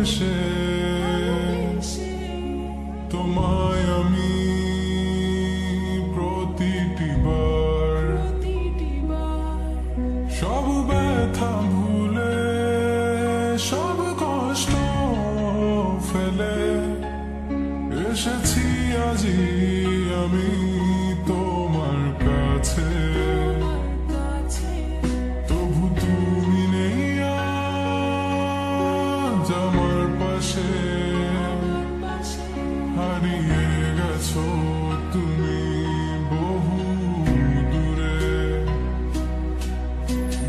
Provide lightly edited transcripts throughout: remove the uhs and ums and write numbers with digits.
ভালোবেসে তোমায় আমি প্রতিটি বার সব ব্যথা ভুলে সব কষ্ট ফেলে এসেছি আজি আমি তোমার কাছে। তবু তুমি নেই আজ আমার পাশে, হারিয়ে গেছো তুমি বহু দূরে।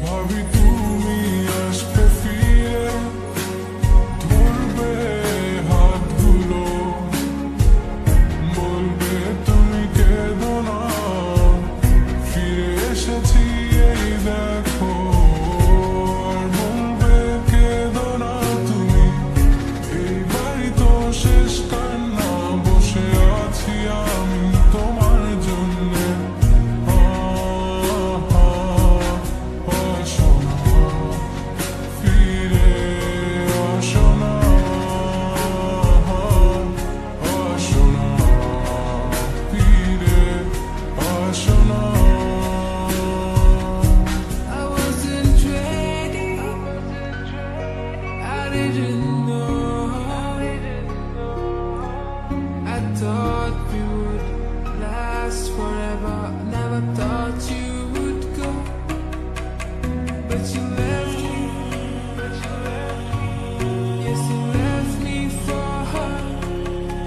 ভাবি তুমি আসবে ফিরে, ধরবে হাতগুলো, বলবে তুমি কেঁদো না, ফিরে এসেছি এই দেখো। আর বলবে কেঁদো না তুমি, এই বাড়ি তো শেষ কান্না, বসে আছি আমি তোমার জন্যে। আসো না, ফিরে আসো না, আসো না, ফিরে আসো না। I wasn't ready. I didn't know. I thought we would last forever. Never thought you would go, but you left me. Yes, you left me for her.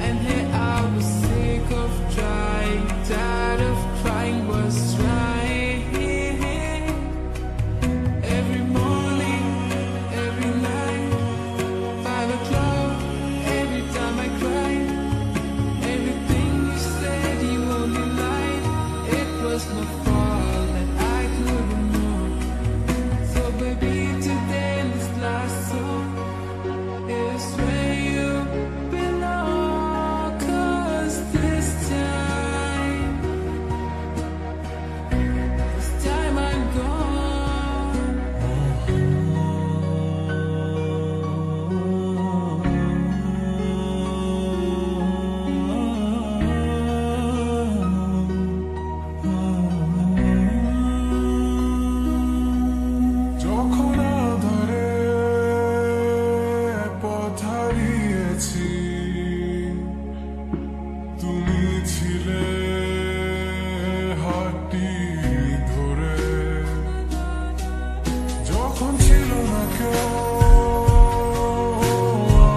And here I was sick of trying, tired of crying, was trying. Every morning, every night, 5 o'clock, every time I cried. Everything you said, you only lied. It was my fault and I couldn't know. So baby, today in this last song is where you belong. 'Cause this time I'm gone. যখন আধারে পথ হারিয়েছি, তুমি ছিলে হাতটি ধরে। যখন ছিল না কেউ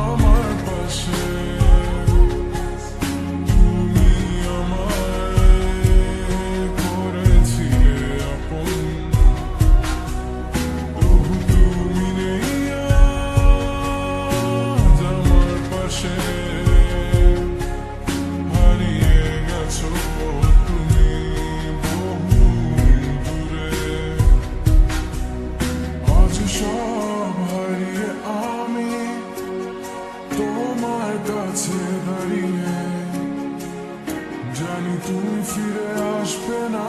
আমার পাশে, তুমি আমায় করেছিলে আপন। তবু তুমি নেই আজ আমার পাশে, হারিয়ে গেছো তুমি বহু দূরে। আজ সব হারিয়ে আমি তোমার কাছে দাঁড়িয়ে, জানি তুমি ফিরে আসবে না।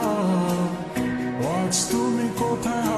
আজ তুমি কোথায়